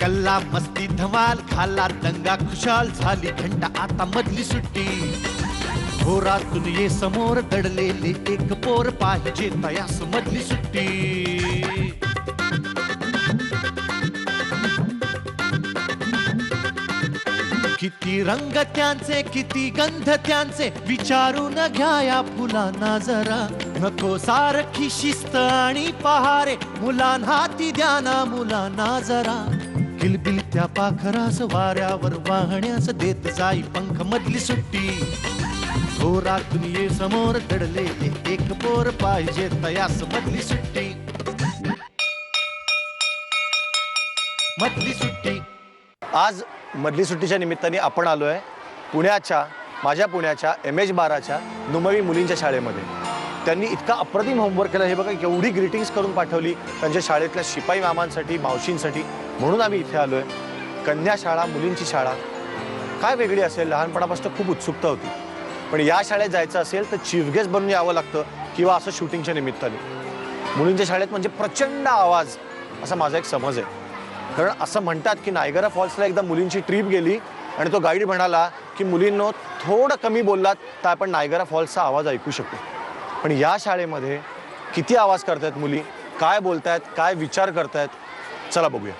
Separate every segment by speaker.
Speaker 1: कल्ला मस्ती धमाल खाला दंगा खुशाल झाली घंटा आता मधली सुट्टी घोरातून ये समोर दडलेले एक पोर पाहिजे तयास मधली सुट्टी किती रंग त्यांचे किती गंध त्यांचे विचारून घ्या या फुलांना जरा नको सारखी शिस्त आणि पहारे मुलांना ती द्या ना मुलांना जरा किलबिल त्या पाखरास वाऱ्यावर वाहण्यास देत जाई पंख मधली सुट्टी घोरातून ये समोर दडलेले एक पोर पाहिजे तयास मधली सुट्टी मधली सुट्टी।
Speaker 2: आज मधली सुट्टीच्या निमित्ताने आपण आलोय माझ्या पुण्याच्या MH12च्या नुमवी मुलींच्या शाळेमध्ये। त्यांनी इतका अप्रतिम होमवर्क केला, हे बघा एवढी ग्रीटिंग्स करून पाठवली त्यांच्या शाळेतल्या शिपाई मामांसाठी मावशींसाठी, म्हणून आम्ही इथे आलोय। कन्या शाळा मुलींची शाळा काय वेगळी असेल, लहानपणापासून खूप उत्सुकता होती, पण या शाळेत जायचं असेल तर चीफ गेस्ट बनून यावं लागतं किंवा असं शूटिंगच्या निमित्ताने। मुलींच्या शाळेत म्हणजे प्रचंड आवाज असा माझा एक समज आहे, कारण असं म्हणतात की नायगरा फॉल्सला एकदा मुलींची ट्रिप गेली आणि तो गाईड म्हणाला की मुलींनो थोडं कमी बोललात तर आपण नायगरा फॉल्सचा आवाज ऐकू शकतो। पण या शाळेमध्ये किती आवाज करतायत मुली, काय बोलतायत, काय विचार करतायत, चला बघूया।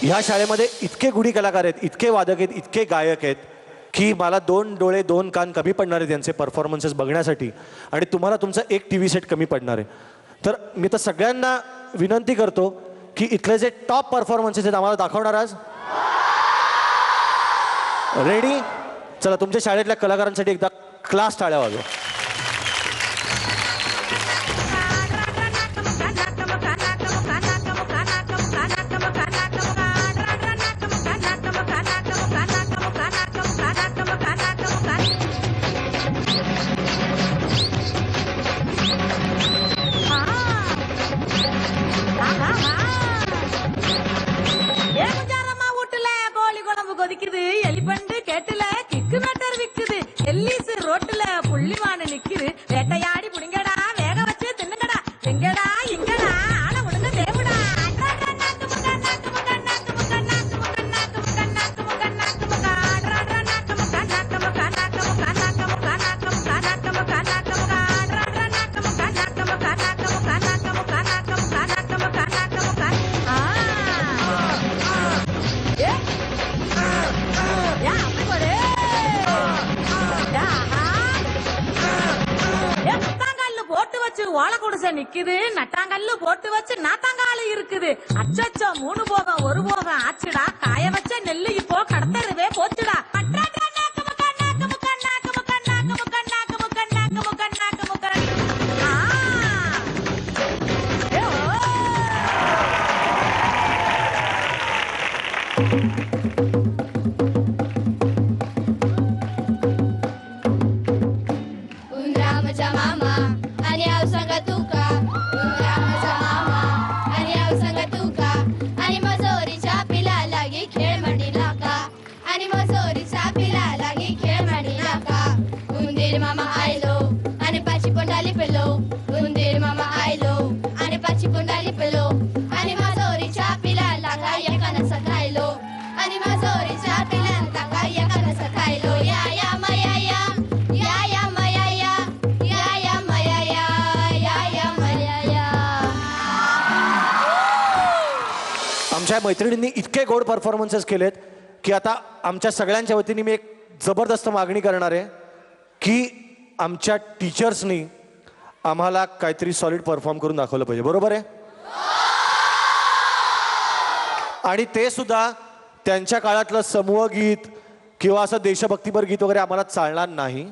Speaker 3: ह्या शाळेमध्ये इतके गुणी कलाकार आहेत, इतके वादक आहेत, इतके गायक आहेत की मला 2 डोळे 2 कान कमी पडणार आहेत त्यांचे परफॉर्मन्सेस बघण्यासाठी, आणि तुम्हाला तुमचा एक TV सेट कमी पडणार आहे। तर मी तर सगळ्यांना विनंती करतो की इथले जे टॉप परफॉर्मन्सेस आहेत आम्हाला दाखवणार आज। रेडी? चला तुमच्या शाळेतल्या कलाकारांसाठी एकदा क्लास टाळ्या वाजवा।
Speaker 4: எலிபண்டு கேட்டுல கிக்கு மேட்டர் விக்குது எல்லிஸ் ரோட்டுல புள்ளிமான நிக்குது வேட்டையாடி புடிங்கடா வேக வச்சு தின்னுங்கடா எங்கடா இங்கடா ஆள விடுங்க தேவுடா ஓலக்குடிசை நிக்குது நட்டாங்கல்லு போட்டு வச்சு நாத்தாங்காலு இருக்குது அச்சச்சோ 3 போகம் 1 போகம் ஆச்சுடா காய வச்ச நெல்லு இப்போ கடத்தருவே போச்சுடா
Speaker 3: आमच्या मैत्रिणींनी इतके गोड परफॉर्मन्सेस केलेत की आता आमच्या सगळ्यांच्या वतीने मी एक जबरदस्त मागणी करणार आहे की आमच्या टीचर्सनी आम्हाला काहीतरी सॉलिड परफॉर्म करून दाखवलं पाहिजे, बरोबर आहे? आणि ते सुद्धा त्यांच्या काळातलं समूह गीत किंवा असं देशभक्तीपर गीत वगैरे आम्हाला चालणार नाही.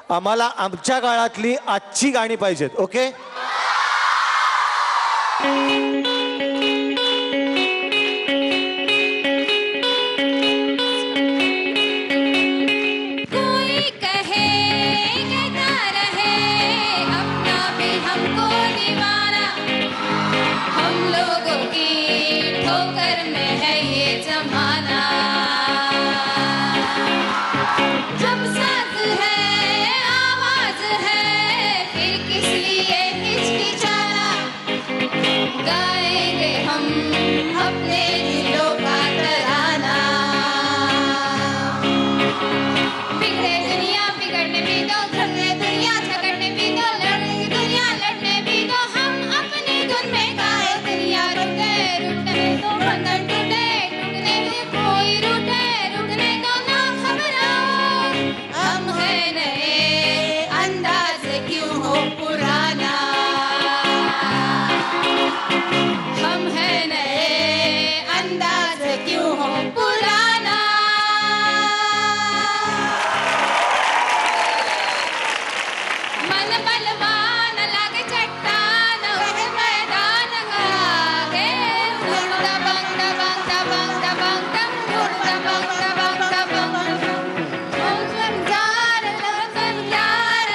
Speaker 3: आम्हाला आमच्या काळातली आजची गाणी पाहिजेत. ओके.
Speaker 5: कोई कहे कहता रहे अपना भी हमको दीवाना, हम लोगों की ठोकर में है ये जमाना. जब साथ है आवाज है फिर किस लिए हिचकिचाना, गाएंगे हम अपने दिलों का तराना. बिगड़े दुनिया बिगड़ने भी दो, झगड़े दुनिया झगड़ने भी दो, लड़ने दुनिया लड़ने भी दो, हम अपनी धुन में गाए दुनिया रूठे रूठने दो, बंधन टूटे टूटने दे, कोई रूठे रूठने दो ना घबराओ, हम है नए अंदाज क्यों हो पुराना, हम है नए अंदाज क्यों हो पुराना. मन बलवान लागे चट्टान वह मैदान आगे, उड़ता बंग बंग बंग बंग उड़ता बंग बंग बंग सरदार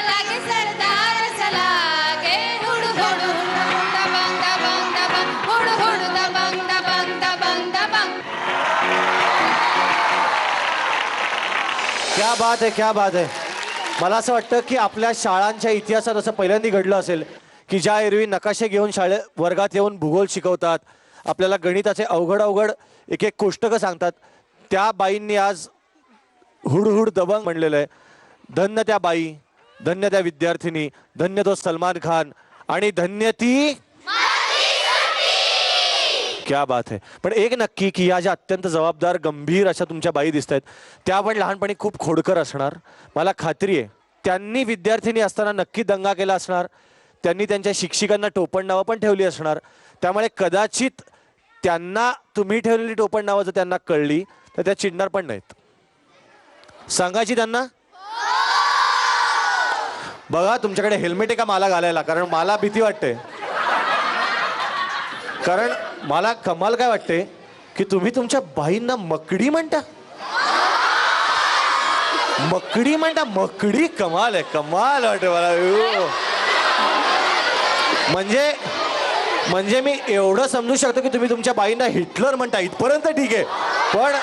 Speaker 5: लागे सरदार चलागे, उड़ उड़ उड़ता बंग बंग उड़ उड़ता बंग बंग.
Speaker 3: क्या बात आहे, क्या बात आहे. मला असं वाटतं की आपल्या शाळांच्या इतिहासात असं पहिल्यांदा घडलं असेल की ज्या एरवी नकाशे घेऊन वर्गात येऊन भूगोल शिकवतात, आपल्याला गणिताचे अवघड अवघड एक एक कोष्टकं सांगतात, त्या बाईंनी आज हुडहुड दबंग म्हणलेलं आहे. धन्य त्या बाई, धन्य त्या विद्यार्थिनी, धन्य तो सलमान खान आणि धन्य ती. क्या बात आहे. पण एक नक्की की या ज्या अत्यंत जबाबदार गंभीर अशा तुमच्या बाई दिसत आहेत त्या पण लहानपणी खूप खोडकर असणार. मला खात्री आहे त्यांनी विद्यार्थिनी असताना नक्की दंगा केला असणार, त्यांनी त्यांच्या शिक्षिकांना टोपण नावं पण ठेवली असणार. त्यामुळे कदाचित त्यांना तुम्ही ठेवलेली टोपण नावं जर त्यांना कळली तर त्या चिडणार पण नाहीत. सांगायची त्यांना. बघा तुमच्याकडे हेल्मेट आहे का मला घालायला, कारण मला भीती वाटते. कारण मला कमाल काय वाटते की तुम्ही तुमच्या बाईंना मकडी म्हणता. मकडी म्हणता, मकडी. कमाल आहे, कमाल वाटते मला. म्हणजे मी एवढं समजू शकतो की तुम्ही तुमच्या बाईंना हिटलर म्हणता, इथपर्यंत ठीक आहे, पण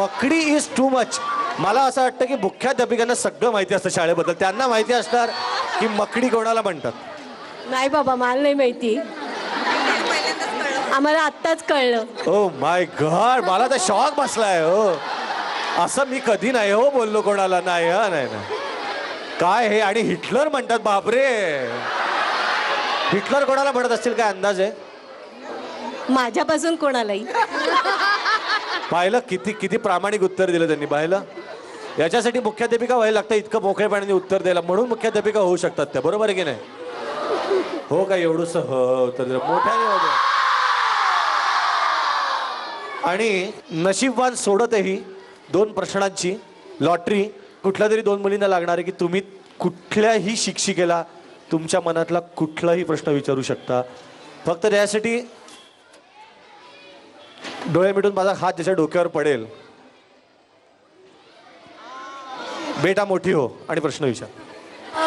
Speaker 3: मकडी इज टू मच. मला असं वाटतं की मुख्याध्यापिकांना सगळं माहिती असतं शाळेबद्दल, त्यांना माहिती असणार की मकडी कोणाला म्हणतात.
Speaker 6: नाही बाबा, मला नाही माहिती, आम्हाला आत्ताच कळलं.
Speaker 3: ओ माय गॉड, मला तर शॉक बसलाय. हो, असं मी कधी नाही हो बोललो कोणाला. नाही हा, नाही नाही. काय हे, आणि हिटलर म्हणतात. बापरे, हिटलर कोणाला म्हणत असतील, काय अंदाज आहे?
Speaker 6: माझ्यापासून कोणालाही.
Speaker 3: पाहिलं किती किती प्रामाणिक उत्तर दिलं त्यांनी. पाहिलं, याच्यासाठी मुख्याध्यापिका व्हायला लागतं इतकं मोकळेपणाने उत्तर द्यायला, म्हणून मुख्याध्यापिका होऊ शकतात त्या. बरोबर आहे की नाही? हो का, एवढंच उत्तर दिलं मोठ्याने होतं. आणि नशीबवान सोडतही 2 प्रश्नांची लॉटरी कुठल्या तरी 2 मुलींना लागणार आहे की तुम्ही कुठल्याही शिक्षिकेला तुमच्या मनातला कुठलाही प्रश्न विचारू शकता. फक्त त्यासाठी डोळे मिटून माझा हात ज्याच्या डोक्यावर पडेल, बेटा मोठी हो आणि प्रश्न विचार.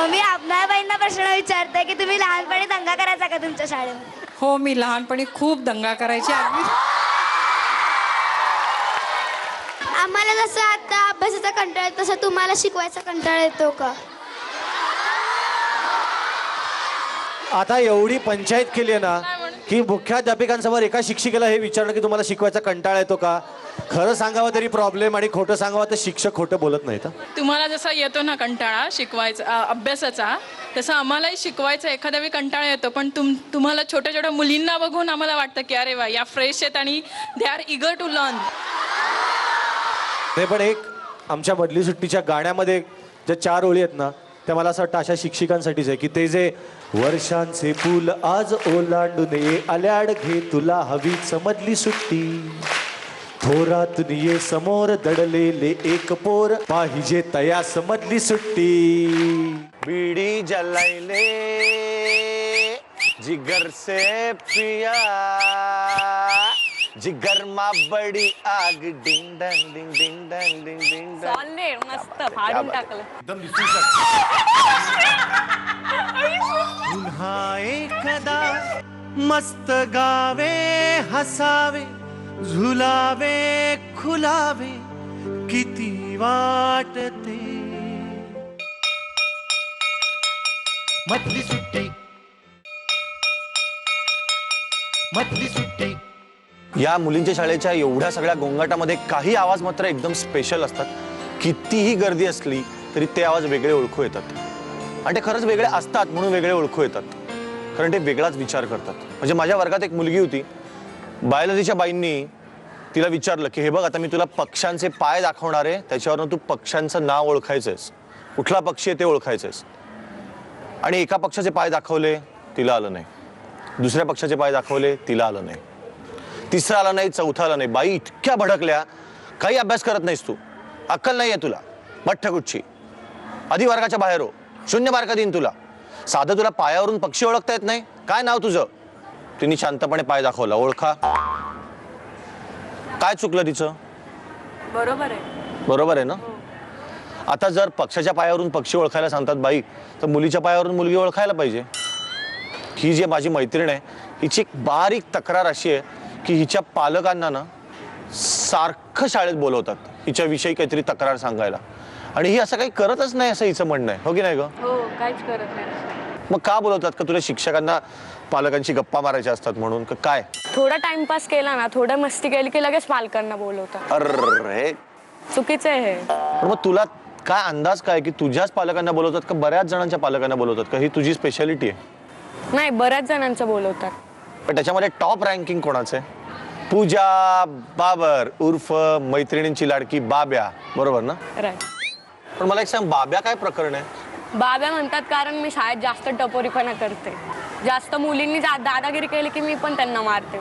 Speaker 7: मी आपणाबाईंना प्रश्न विचारते की तुम्ही लहानपणी दंगा करायचा का तुमच्या शाळेमध्ये?
Speaker 8: हो, मी लहानपणी खूप दंगा करायची.
Speaker 7: आम्हाला जसं आता अभ्यासाचा कंटाळा येतो तसं तुम्हाला शिकवायचा कंटाळा येतो का?
Speaker 3: आता एवढी पंचायत केली आहे ना की मुख्याध्यापिकांसमोर एका शिक्षिकेला हे विचारणं की तुम्हाला शिकवायचा कंटाळा येतो का. खरं सांगावं तरी प्रॉब्लेम आणि खोटं सांगावं तर शिक्षक खोटं बोलत नाहीत.
Speaker 8: तुम्हाला जसा येतो ना कंटाळा शिकवायचा अभ्यासाचा, तसं आम्हालाही शिकवायचा एखाद्या वेळी कंटाळा येतो. पण तुम्हाला छोट्या छोट्या मुलींना बघून आम्हाला वाटतं की अरे वा, या फ्रेश आहेत आणि they are eager to learn.
Speaker 3: नाही, पण एक आमच्या मधली सुट्टीच्या गाण्यामध्ये ज्या 4 ओळी आहेत ना त्या मला असं वाटतं अशा शिक्षिकांसाठीच आहे की ते जे वर्षांचे पूल आज ओलांडून ये आल्याड घे तुला हवी समजली सुट्टी थोरातून ये समोर दडलेले एक पोर पाहिजे तया समजली सुट्टी
Speaker 2: बीड़ी जलाइले जिगर से पिया जिगर मा बड़ी आग डिंग डंग डिंग डिंग डंग डिंग डिंग डंग
Speaker 6: सॉलिड मस्त फाडून टाकलं
Speaker 1: एकदम पुन्हा एकदा मस्त गावे हसावे झुलावे खुलावे किती वाटते मधली सुट्टी मधली सुट्टी.
Speaker 2: या मुलींच्या शाळेच्या एवढ्या सगळ्या गोंगाटामध्ये काही आवाज मात्र एकदम स्पेशल असतात. कितीही गर्दी असली तरी ते आवाज वेगळे ओळखू येतात आणि ते खरंच वेगळे असतात म्हणून वेगळे ओळखू येतात कारण ते वेगळाच विचार करतात. म्हणजे माझ्या वर्गात एक मुलगी होती. बायोलॉजीच्या बाईंनी तिला विचारलं की हे बघ आता मी तुला पक्ष्यांचे पाय दाखवणार आहे त्याच्यावरून तू पक्ष्यांचं नाव ओळखायचंयस कुठला पक्षी आहे ते ओळखायचंयस. आणि एका पक्षाचे पाय दाखवले तिला आलं नाही दुसऱ्या पक्षाचे पाय दाखवले तिला आलं नाही तिसरा आला नाही चौथा आला नाही. बाई इतक्या भडकल्या काही अभ्यास करत नाहीस तू अक्कल नाही आहे तुला मठ्ठ कुठची आधी वर्गाच्या बाहेर हो 0 मार्क देईन तुला साधं तुला पायावरून पक्षी ओळखता येत नाही काय नाव तुझं. तिने शांतपणे पाय दाखवला ओळखा. काय चुकलं तिचं बरोबर आहे ना. आता जर पक्षाच्या पायावरून पक्षी ओळखायला सांगतात बाई तर मुलीच्या पायावरून मुलगी ओळखायला पाहिजे. ही जी माझी मैत्रीण आहे हिची एक बारीक तक्रार अशी आहे की हिच्या पालकांना ना सारखं शाळेत बोलवतात हिच्याविषयी काहीतरी तक्रार सांगायला आणि ही असं काही करतच नाही असं हिचं म्हणणं आहे. हो की नाही ग.
Speaker 6: हो काहीच करत नाही.
Speaker 2: मग का बोलवतात का तुला शिक्षकांना पालकांची गप्पा मारायच्या असतात म्हणून का काय.
Speaker 6: थोडा टाइमपास केला ना थोडं मस्ती केली की लगेच पालकांना बोलवतात.
Speaker 2: अरे
Speaker 6: चुकीचं आहे हे.
Speaker 2: पण मग तुला काय अंदाज काय की तुझ्याच पालकांना बोलवतात का बऱ्याच जणांच्या पालकांना बोलवतात का ही तुझी स्पेशालिटी आहे.
Speaker 6: नाही बऱ्याच जणांचं बोलवतात.
Speaker 2: पण त्याच्यामध्ये टॉप रँकिंग कोणाचं आहे. पूजा बाबर उर्फ मैत्रिणींची लाडकी बाब्या बरोबर ना.
Speaker 6: राईट.
Speaker 2: पण मला एक सांग बाब्या काय प्रकरण आहे.
Speaker 6: बाब्या म्हणतात कारण मी शाळेत जास्त टपोरीपणा करते जास्त मुलींनी दादागिरी केली की मी पण त्यांना मारते.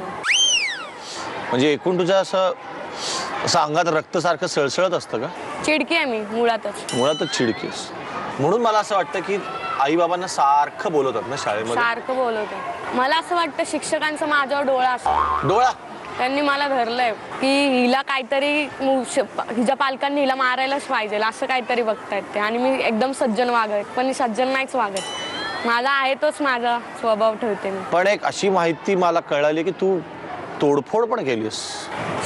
Speaker 2: म्हणजे एकूण तुझं असं अंगात रक्त सारखं सळसळत असतं का.
Speaker 6: चिडकी आहे मी मुळातच
Speaker 2: चिडकीस म्हणून मला असं वाटतं की आई बाबांना सारखं बोलवतात ना शाळेमध्ये
Speaker 6: सारखं बोलवतात. मला असं वाटतं शिक्षकांचा माझ्यावर डोळा असतो.
Speaker 2: डोळा
Speaker 6: त्यांनी मला धरलंय की हिला काहीतरी हिच्या पालकांनी हिला मारायलाच पाहिजे असं काहीतरी बघतायत ते आणि मी एकदम सज्जन वागत पण मी सज्जन नाहीच वागत. माझा आहे तोच माझा स्वभाव ठेवते मी.
Speaker 2: पण एक अशी माहिती मला कळाली की तू तोडफोड पण केलीस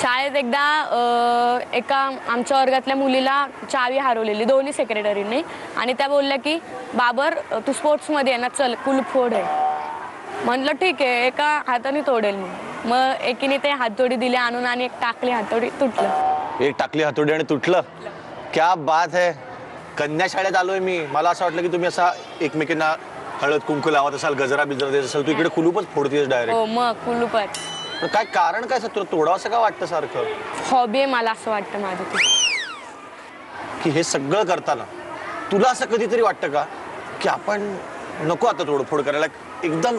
Speaker 6: शाळेत. एकदा एका आमच्या वर्गातल्या मुलीला चावी हरवलेली दोन्ही सेक्रेटरींनी आणि त्या बोलल्या की बाबर तू स्पोर्ट्समध्ये आहे ना चल कुलूप फोड आहे. म्हटलं ठीक आहे एका हाताने तोडेल मी. मग एकीने ते हातोडी दिली आणून आणि एक टाकली हातोडी तुटलं.
Speaker 2: एक टाकली हातोडी आणि तुटलं. क्या बात है. कन्या शाळेत आलोय मी. मला असं वाटलं की तुम्ही असा एकमेकींना हळद कुंकू लावत असाल गजरा बिजरा देत असाल तू इकडे कुलूपच फोडतेस डायरेक्ट.
Speaker 6: हो मग कुलूपच.
Speaker 2: पण काय कारण काय तुला तोडावं असं का वाटतं सारखं.
Speaker 6: हॉबी आहे मला असं वाटतं माझं ते.
Speaker 2: की हे सगळं करताना तुला असं कधीतरी वाटतं का की आपण नको आता तोडफोड करायला एकदम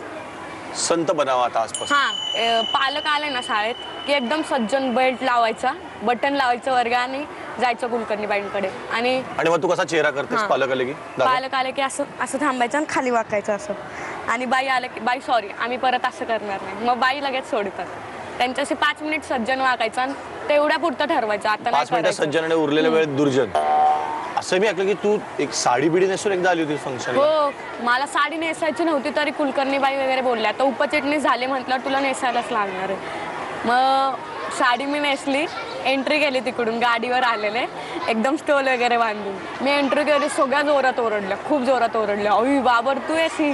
Speaker 2: संत बनावा आता आसपास.
Speaker 6: हां पालक आले ना शाळेत की एकदम सज्जन बेल्ट लावायचा बटन लावायचं वर्ग आणि जायचं कुलकर्णी बाईंकडे आणि
Speaker 2: मग तू कसा चेहरा करतेस पालक आले की.
Speaker 6: पालक आले की असं असं थांबायचं आणि खाली वाकायचं असं आणि बाई आले की बाई सॉरी आम्ही परत असं करणार नाही. मग बाई लगेच सोडतात. त्यांच्याशी 5 मिनिट सज्जन वागायचं आणि तेवढ्या पुरतं ठरवायचं आता
Speaker 2: 5 मिनिटं सज्जन आणि उरलेल्या वेळेत दुर्जन. असं मी ऐकलं की तू एक साडी बिडी नेसून एकदा आली होती फंक्शन.
Speaker 6: हो मला साडी नेसायची नव्हती तरी कुलकर्णी बाई वगैरे बोलल्या तर उपचिटणीस झाले म्हटलं तुला नेसायलाच लागणार आहे. मग साडी मी नेसली एंट्री केली तिकडून गाडीवर आलेले एकदम स्टोल वगैरे बांधून मी एंट्री केली. सगळ्या जोरात ओरडल्या खूप जोरात ओरडल्या अई बाबर तू अशी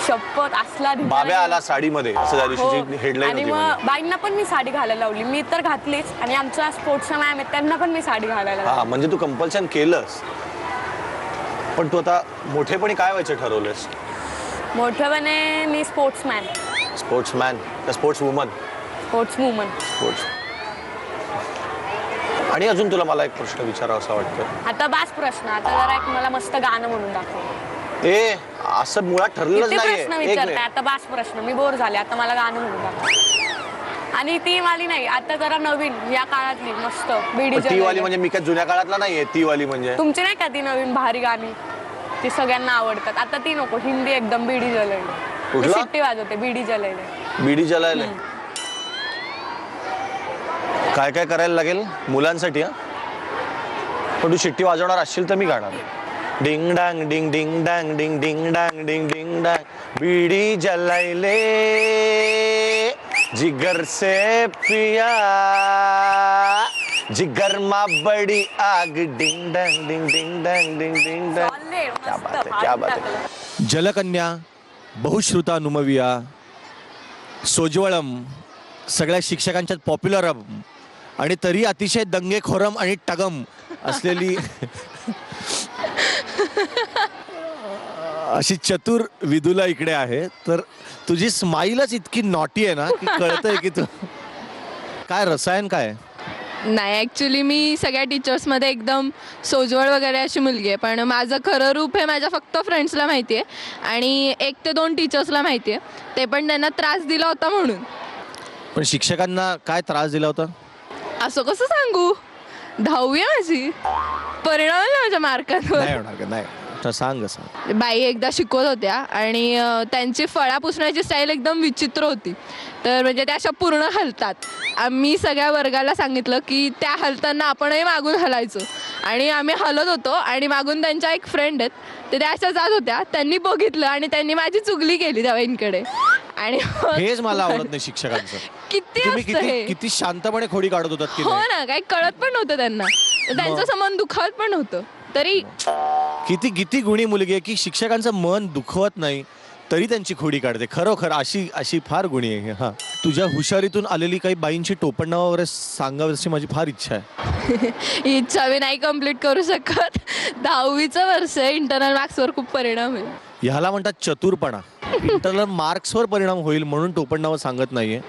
Speaker 6: शपथ असला
Speaker 2: बाब्या आला साडीमध्ये असं त्या दिवशीची हेडलाईन
Speaker 6: आणि
Speaker 2: होती.
Speaker 6: मग बाईंना पण मी साडी घालायला लावली. मी तर घातलीच आणि आमच्या स्पोर्ट्सचा मॅम आहेत त्यांना पण मी साडी घालायला लावली.
Speaker 2: हा म्हणजे तू कंपल्शन केलंस. पण तू आता मोठेपणी काय व्हायचं ठरवलंस.
Speaker 6: मोठेपणे मी स्पोर्ट्समॅन
Speaker 2: स्पोर्ट्समॅन का sports woman.
Speaker 6: Sports woman.
Speaker 2: Sports. आणि अजून तुला मला एक प्रश्न विचारावा असं वाटतं.
Speaker 6: आता बास प्रश्न, आता जरा एक मला मस्त गाणं म्हणून दाखव.
Speaker 2: ए असं मुळात ठरलेलंच
Speaker 6: किती
Speaker 2: नाहीये.
Speaker 6: प्रश्न
Speaker 2: एक
Speaker 6: विचारताय
Speaker 2: मिनिट.
Speaker 6: आता, बास प्रश्न, मी बोर झाले, आता मला गाणं म्हणून दाखव. आणि ती वाली नाही, आता जरा नवीन या काळातली मस्त बीडी
Speaker 2: पण ती वाली
Speaker 6: जलैले.
Speaker 2: म्हणजे मी काय जुन्या काळातला नाहीये. ती वाली म्हणजे
Speaker 6: तुमची नाही का ती नवीन भारी गाणी, ती सगळ्यांना आवडतात. आता ती नको, हिंदी एकदम बीडी जलैले.
Speaker 2: कुठला?
Speaker 6: शिट्टी वाजवते बीडी जलैले.
Speaker 2: बीडी जलायला काय काय करायला लागेल मुलांसाठी? हा पण तू शिट्टी वाजवणार असशील तर मी गाणार. डिंग डांग डिंग डिंग डांग डिंग डिंग डांग डिंग डिंग डांग बीड़ी जलाइले जिगर से पिया जिगर मा बड़ी आग डिंग डांग डिंग डिंग डांग डिंग डिंग डांग.
Speaker 6: चालले,
Speaker 2: क्या
Speaker 6: मस्त,
Speaker 2: बात है,
Speaker 6: भारी
Speaker 2: क्या बात है.
Speaker 6: टाकलं.
Speaker 3: जलकन्या, बहुश्रुता नुमविया, सोज्वळम, सगळ्या शिक्षकांच्यात पॉप्युलर आणि तरी अतिशय दंगेखोरम आणि टगम असलेली अशी चतुर विदुला इकडे आहे. तर तुझी स्माईलच इतकी नॉटी आहे ना की कळतंय की तू काय रसायन काय.
Speaker 9: नाही, ॲक्च्युली मी सगळ्या टीचर्समध्ये एकदम सोज्वळ वगैरे अशी मुलगी आहे, पण माझं खरं रूप हे माझ्या फक्त फ्रेंड्सला माहिती आहे आणि 1 ते 2 टीचर्सला माहिती आहे, ते पण त्यांना त्रास दिला होता म्हणून.
Speaker 3: पण शिक्षकांना काय त्रास दिला होता?
Speaker 9: असं कसं सांगू, 10वी आहे माझी, परिणाम आहे माझ्या मार्कांवर.
Speaker 3: नाही होणार का? नाही तर सांग कसं.
Speaker 9: बाई एकदा शिकवत होत्या आणि त्यांची फळा पुसण्याची स्टाईल एकदम विचित्र होती. तर म्हणजे त्या अशा पूर्ण हलतात. आम्ही सगळ्या वर्गाला सांगितलं की त्या हलताना आपणही मागून हलायचो आणि आम्ही हलत होतो आणि मागून त्यांच्या एक फ्रेंड आहेत ते त्या अशा जात होत्या. त्यांनी बघितलं आणि त्यांनी माझी चुगली केली त्या बाईंकडे. आणि
Speaker 3: हेच मला आवडत नाही शिक्षकांचं.
Speaker 9: किती
Speaker 3: तुम्ही
Speaker 9: असतं हे.
Speaker 3: किती शांतपणे खोडी काढत होतात की
Speaker 9: हो
Speaker 3: नाही?
Speaker 9: ना, काही कळत पण नव्हतं त्यांना, त्यांचं मन दुखावत पण नव्हतं तरी.
Speaker 3: किती किती गुणी मुलगी आहे की शिक्षकांचं मन दुखवत नाही तरी त्यांची खोडी काढते. खरोखर अशी फार गुणी आहे. हा, तुझ्या हुशारीतून आलेली काही बाईंची टोपण नावं वगैरे सांगावीशी माझी फार इच्छा आहे.
Speaker 9: ही इच्छा मी नाही कम्प्लीट करू शकत. 10वीचं वर्ष आहे, इंटरनल मार्क्सवर खूप परिणाम होईल.
Speaker 3: ह्याला म्हणतात चतुरपणा. इंटरनल मार्क्सवर परिणाम होईल म्हणून टोपण नावं सांगत नाहीये.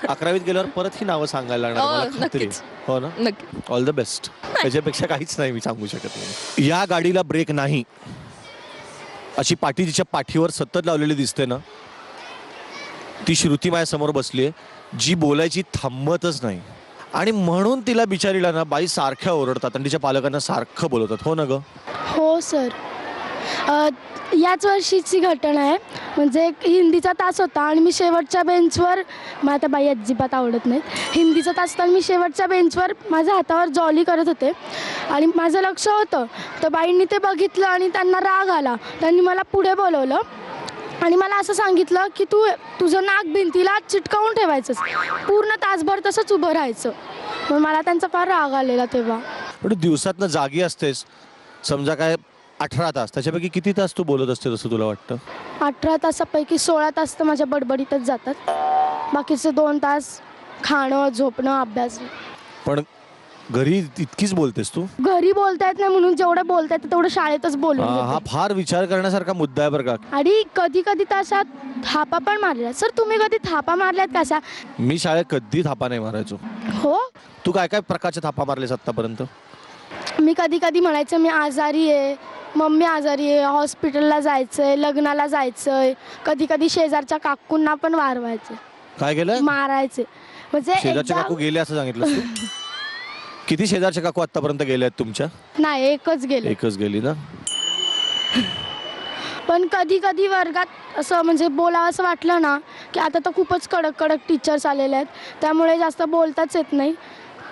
Speaker 3: 11वीत गेल्यावर परत ही नावं सांगायला लागणार मला खात्री आहे.
Speaker 9: नक्कीच.
Speaker 3: हो ना?
Speaker 9: नक्की.
Speaker 3: All the best. त्याच्यापेक्षा काहीच नाही मी सांगू शकत नाही. या गाडीला ब्रेक नाही अशी पाठी तिच्या पाठीवर सतत लावलेली दिसते ना, ती श्रुती माझ्यासमोर बसली आहे जी बोलायची थांबतच नाही. आणि म्हणून तिला बिचारीला ना बाई सारख्या ओरडतात आणि तिच्या पालकांना सारखं बोलवतात. हो ना ग?
Speaker 7: हो सर. याच वर्षीची घटना आहे. म्हणजे हिंदीचा तास होता आणि मी शेवटच्या बेंचवर, मला त्या बाई अजिबात आवडत नाहीत. हिंदीचा तास होता आणि मी शेवटच्या बेंचवर माझ्या हातावर जॉली करत होते आणि माझं लक्ष होतं. तर बाईंनी ते बघितलं आणि त्यांना राग आला. त्यांनी मला पुढे बोलवलं आणि मला असं सांगितलं की तुझं नाक भिंतीला चिटकावून ठेवायचंच, पूर्ण तासभर तसंच उभं राहायचं. मग मला त्यांचा फार राग आलेला तेव्हा.
Speaker 3: पण दिवसातनं जागी असतेस समजा काय 18 तास, त्याच्यापैकी किती तास तू बोलत असते असं तुला वाटतं?
Speaker 7: 18 तासापैकी 16 तास तर माझ्या बडबडीतच जातात. बाकीचे 2 तास खाणं, झोपणं, अभ्यास.
Speaker 3: पण घरी इतकीच बोलतेस तू?
Speaker 7: घरी बोलता येत नाही म्हणून जेवढं बोलता येतं तेवढं शाळेतच बोलून
Speaker 3: हा
Speaker 7: घेते.
Speaker 3: फार विचार करण्यासारखा मुद्दा आहे बरं का.
Speaker 7: आणि कधी कधी तशा थापा पण मारल्या. सर तुम्ही कधी थापा मारल्यात कशा?
Speaker 3: मी शाळेत कधी थापा नाही मारायचो.
Speaker 7: हो,
Speaker 3: तू काय काय प्रकारच्या थापा मारलेस आतापर्यंत?
Speaker 7: मी कधी कधी म्हणायचं मी आजारी आहे, मम्मी आजारी आहे, हॉस्पिटलला जायचंय, लग्नाला जायचंय. कधी कधी शेजारच्या काकूंना पण वारवायचे,
Speaker 3: काय केलं?
Speaker 7: मारायचे. म्हणजे
Speaker 3: शेजारचे काकू गेले असं सांगितलं तू? किती शेजारचे काकू आतापर्यंत गेले आहेत तुमच्या?
Speaker 7: नाही, एकच गेले.
Speaker 3: एकच गेली ना?
Speaker 7: पण कधी कधी वर्गात असं म्हणजे बोलावं असं वाटलं ना की आता तर खूपच कडक कडक टीचर्स आलेले आहेत, त्यामुळे जास्त बोलताच येत नाही.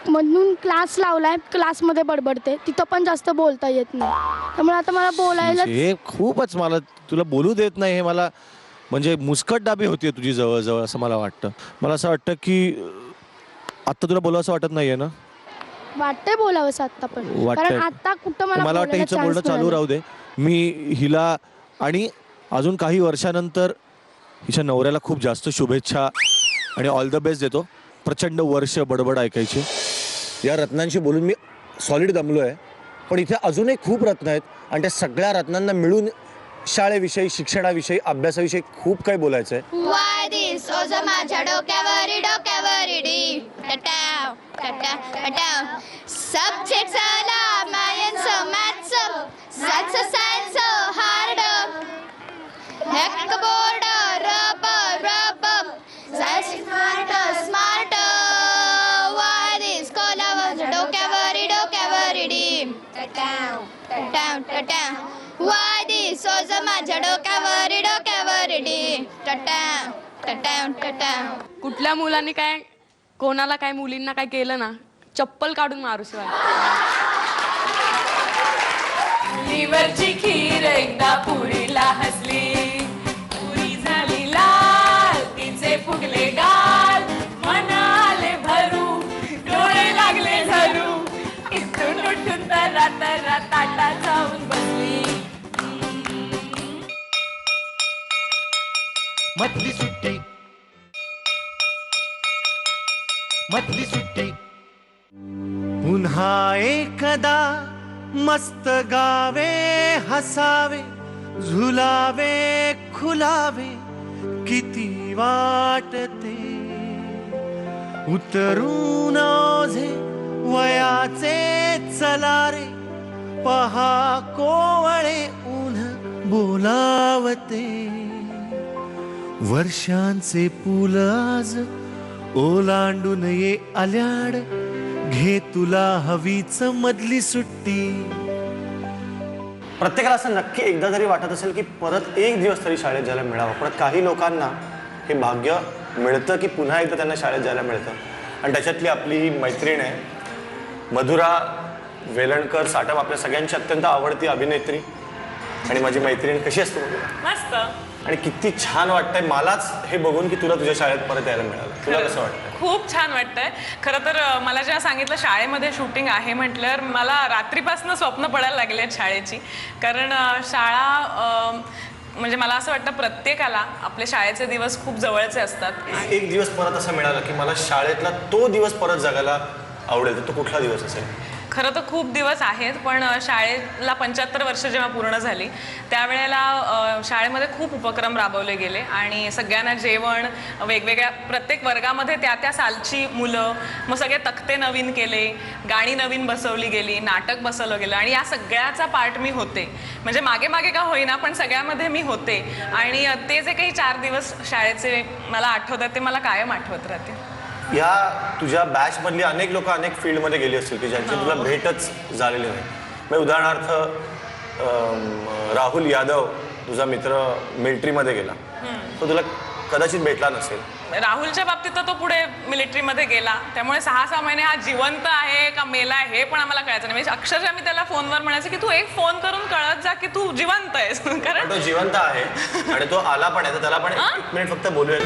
Speaker 7: म्हणून क्लास लावलाय, क्लासमध्ये बडबडते, तिथं पण जास्त बोलता येत नाही. त्यामुळे आता मला बोलायला
Speaker 3: हे खूपच मला तुला बोलू देत नाही हे मला म्हणजे मुस्कटदाबी होती तुझी जवळजवळ असं मला वाटतं. मला असं वाटतं की आता तुला बोलावं असं वाटत नाहीये ना?
Speaker 7: वाटतंय बोलावंसं आता पण,
Speaker 3: वाटतंय.
Speaker 7: कारण आता कुठं
Speaker 3: मला वाटतं
Speaker 7: बोलायला
Speaker 3: हिचं बोलणं
Speaker 7: chance
Speaker 3: चालू
Speaker 7: मिळाला.
Speaker 3: राहू दे. मी हिला आणि अजून काही वर्षानंतर हिच्या नवऱ्याला खूप जास्त शुभेच्छा आणि ऑल द बेस्ट देतो. प्रचंड वर्ष बडबड ऐकायची. या रत्नांशी बोलून मी सॉलिड दमलो आहे, पण इथे अजूनही खूप रत्न आहेत आणि त्या सगळ्या रत्नांना मिळून शाळेविषयी, शिक्षणाविषयी, अभ्यासाविषयी खूप काही बोलायचं आहे.
Speaker 5: Why this ओझं माझ्या डोक्यावरी डोक्यावरी D टटाव Subjects are love, science, maths, science, hard. Blackboard, rubber, science smart. Why this college, डोक्यावरी डी. Why this सोज माझ्या डोक्यावरी डी.
Speaker 6: कुठल्या मुलांनी काय कोणाला काय मुलींना काय केलं ना चप्पल काढून मारू शिवाय.
Speaker 8: लिव्हरची खीर एकदा पुरीला हसली, पुरी झाली लाल, तिचे फुगले गाल, मनाले भरू, डोळे लागले झरू, इथून उठून तरा ताटा जाऊन बसली.
Speaker 1: मधली सुट्टी पुन्हा एकदा मस्त गावे हसावे झुलावे खुलावे किती वाटते उतरून ओझे वयाचे चलारे पहा कोवळे ऊन बोलावते वर्षांचे पूल आज ओलांडून ये आल्याड घे तुला हवीच मधली सुट्टी.
Speaker 2: प्रत्येकाला असं नक्की एकदा तरी वाटत असेल की परत एक दिवस तरी शाळेत जायला मिळावं. परत काही लोकांना हे भाग्य मिळतं की पुन्हा एकदा त्यांना शाळेत जायला मिळतं. आणि त्याच्यातली आपली ही मैत्रीण आहे मधुरा वेलणकर साटम, आपल्या सगळ्यांची अत्यंत आवडती अभिनेत्री आणि माझी मैत्रीण. कशी असते
Speaker 8: मस्त.
Speaker 2: आणि किती छान वाटतंय मलाच हे बघून की तुला तुझ्या शाळेत परत यायला मिळालं. तुला कसं वाटतं?
Speaker 8: खूप छान वाटतंय. खरं तर मला जेव्हा सांगितलं शाळेमध्ये शूटिंग आहे म्हटल्यावर मला रात्रीपासून स्वप्न पडायला लागले आहेत शाळेची. कारण शाळा म्हणजे मला असं वाटतं प्रत्येकाला आपल्या शाळेचे दिवस खूप जवळचे असतात.
Speaker 2: एक दिवस परत असं मिळालं की मला शाळेतला तो दिवस परत जगायला आवडेल, तो कुठला दिवस असेल?
Speaker 8: खरं तर खूप दिवस आहेत, पण शाळेला 75 वर्ष जेव्हा पूर्ण झाली त्यावेळेला शाळेमध्ये खूप उपक्रम राबवले गेले आणि सगळ्यांना जेवण वेगवेगळ्या प्रत्येक वर्गामध्ये त्या सालची मुलं, मग सगळे तक्ते नवीन केले, गाणी नवीन बसवली गेली, नाटक बसवलं गेलं आणि या सगळ्याचा पार्ट मी होते. म्हणजे मागे मागे का होईना पण सगळ्यामध्ये मी होते. आणि ते जे काही 4 दिवस शाळेचे मला आठवतात ते मला कायम आठवत राहते.
Speaker 2: या तुझ्या बॅच मधली अनेक लोक अनेक फील्डमध्ये गेली असतील की ज्यांची तुला भेटच झालेली नाही. म्हणजे उदाहरणार्थ राहुल यादव तुझा मित्र मिलिटरीमध्ये गेला, तो तुला कदाचित भेटला नसेल.
Speaker 8: राहुलच्या बाबतीत तर तो पुढे मिलिटरीमध्ये गेला, त्यामुळे 6-6 महिने हा जिवंत आहे का मेला आहे हे पण आम्हाला कळायचं नाही. म्हणजे अक्षरशः मी त्याला फोनवर म्हणायचं की तू एक फोन करून कळत जा की तू जिवंत आहेस. कारण
Speaker 2: तो जिवंत आहे आणि तो आला पण आहे, तर त्याला पण 1 मिनिट फक्त बोलूया.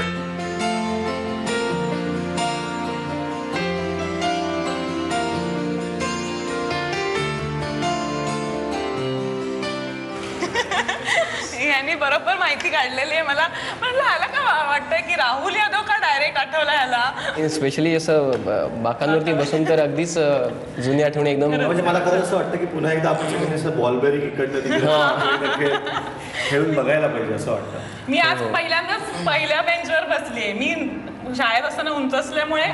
Speaker 8: यांनी बरोबर माहिती काढलेली आहे. मला म्हटलं ह्याला का वाटतंय की राहुल यादव का डायरेक्ट आठवला ह्याला.
Speaker 10: स्पेशली असं बाकांवरती बसून तर अगदीच जुनी आठवणी एकदम.
Speaker 2: म्हणजे मला खरं असं वाटतं की पुन्हा एकदा आपण सगळ्यांनी बॉलबेरी इकडनं खेळून बघायला पाहिजे असं वाटतं.
Speaker 8: मी आज पहिल्यांदाच पहिल्या बेंचवर बसलीये. मी शाळेत असताना उंच असल्यामुळे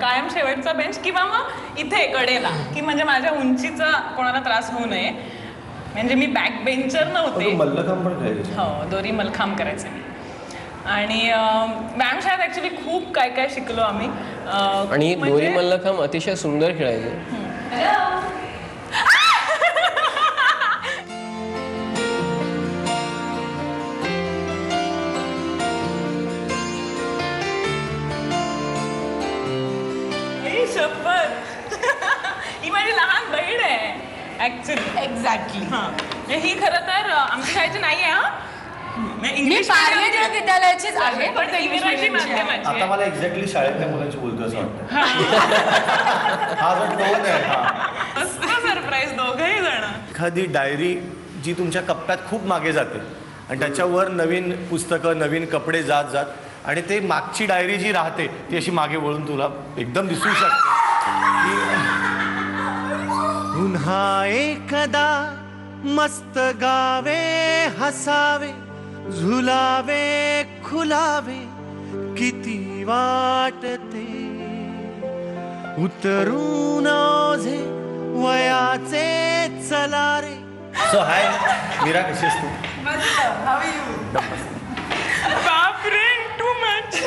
Speaker 8: कायम शेवटचा बेंच किंवा मग इथे कडेला की म्हणजे माझ्या उंचीचा कोणाला त्रास होऊ नये. म्हणजे मी बॅक बेंचर नव्हते.
Speaker 2: मल्लखांब पण करायचे.
Speaker 8: हो, दोरी मलखांब करायचे मी. आणि व्यायामशाळेत ऍक्च्युली खूप काय काय शिकलो आम्ही.
Speaker 10: आणि दोरी मल्लखांब अतिशय सुंदर खेळायचे.
Speaker 8: ही माझी लहान बहीण आहे ऍक्च्युली. एक्झॅक्टली. हां, ही खरं तर आमच्या शाळेची नाही आहे. हा, इंग्लिश विद्यालयाचीच आहे पण इंग्रजी माध्यमाची.
Speaker 2: आता मला एक्झॅक्टली शाळेतल्या मुलांची बोलतो असं वाटतं. हा जो टोन आहे,
Speaker 8: सरप्राईज दोघंही जण.
Speaker 2: एखादी डायरी जी तुमच्या कप्प्यात खूप मागे जाते आणि त्याच्यावर नवीन पुस्तकं नवीन कपडे जात जात आणि ते मागची डायरी जी राहते ती अशी मागे वळून तुला एकदम दिसू शकते.
Speaker 1: पुन्हा एकदा मस्त गावे हसावे झुलावे खुलावे किती वाटते उतरून ओझे वयाचे चला रे.
Speaker 2: सो हाय मीरा, कशी आहेस तू?
Speaker 8: बापरे, टू मच.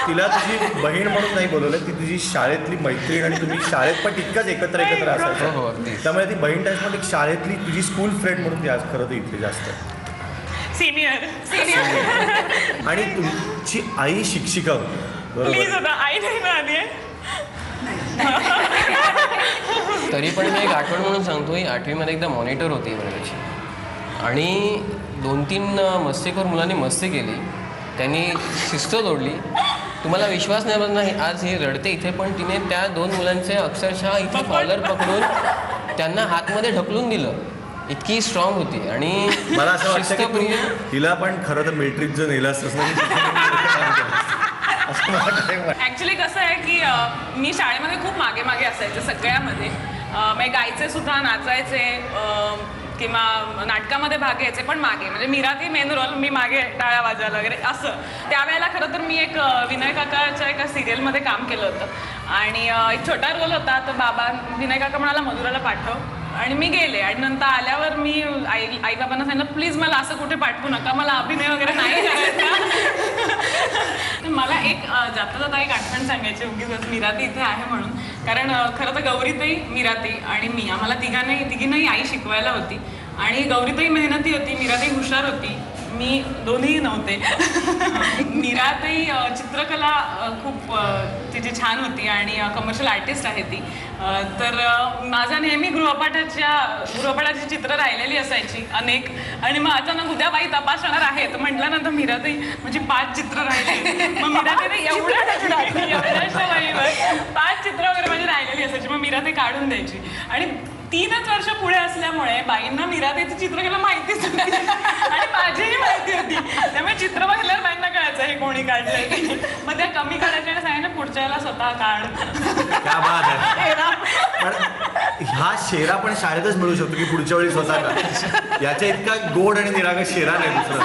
Speaker 2: तिला तुझी बहीण म्हणून नाही बोलवलं, ती तुझी शाळेतली मैत्रीण आणि तुम्ही शाळेत पण तितकंच एकत्र असायचं. त्यामुळे ती बहीण टाईपमध्ये शाळेतली तुझी स्कूल फ्रेंड म्हणून ती आज खरं तर इथे जास्त
Speaker 8: सिनियर.
Speaker 2: आणि तुमची आई शिक्षिका होती
Speaker 8: प्लीज
Speaker 2: बरोबर?
Speaker 8: आता आई नाही ना आली आहे.
Speaker 10: तरी पण मी एक आठवण म्हणून सांगतो, ही 8वीमध्ये एकदा मॉनिटर होती वर्गाची आणि 2-3 मस्तीखोर मुलांनी मस्ती केली, त्यांनी शिस्त तोडली. तुम्हाला विश्वास नाही, आज ही रडते इथे, पण तिने त्या 2 मुलांचे अक्षरशः इथे कॉलर पकडून त्यांना हातमध्ये ढकलून दिलं. इतकी स्ट्रॉंग होती आणि
Speaker 2: मला असं वाटतं की
Speaker 10: शिस्तप्रिय.
Speaker 2: तिला पण खरं तर मिलिटरीत जर नेलं असतं
Speaker 8: ॲक्च्युली कसं आहे की मी शाळेमध्ये खूप मागे मागे असायचे सगळ्यामध्ये. मी गायचे सुद्धा, नाचायचे किंवा नाटकामध्ये भाग घ्यायचे, पण मागे. म्हणजे मीराती मेन रोल, मी मागे टाळ्या वाजवायला वगैरे असं. त्यावेळेला खरं तर मी एक विनय काकाच्या एका सिरियलमध्ये काम केलं होतं आणि एक छोटा रोल होता. तर विनय काका म्हणाला मधुराला पाठव आणि मी गेले. आणि नंतर आल्यावर मी आईबाबांना सांगितलं, प्लीज मला असं कुठे पाठवू नका, मला अभिनय वगैरे नाही करायचा. मला एक जाता जाता एक आठवण सांगायची उगीच मीराती इथे आहे म्हणून. कारण खरं तर गौरीताई, मीराती आणि मी, आम्हाला तिघींनाही आई शिकवायला होती. आणि गौरीताई मेहनती होती, मीराताई हुशार होती, मी दोन्ही नव्हते. मीराताई चित्रकला खूप तिची छान होती आणि कमर्शियल आर्टिस्ट आहे ती. तर माझा नेहमी गृहपाठाची चित्र राहिलेली असायची अनेक. आणि मग अचानक उद्या बाई तपासणार आहे तर म्हटल्यानंतर मीराताई म्हणजे 5 चित्र राहिले. मग मीराताई एवढ्याशा बाईवर 5 चित्र वगैरे माझी राहिलेली असायची. मग मीराताई काढून द्यायची. आणि 3च वर्ष पुढे असल्यामुळे बाईंना मीराताईची चित्रकला माहितीच नाही आणि माझीही माहिती होती. त्यामुळे चित्र बघल्यावर बाईंना कळायचं हे कोणी काढलंय. मग त्या कमी काढायच्या आणि सांगायचं पुढच्या वेळेला स्वतः काढ.
Speaker 2: क्या बात आहे. पण ह्या शेरा पण शाळेतच मिळू शकतो की पुढच्या वेळी स्वतः का. याच्या इतका गोड आणि निरागस शेरा नाही दुसरा.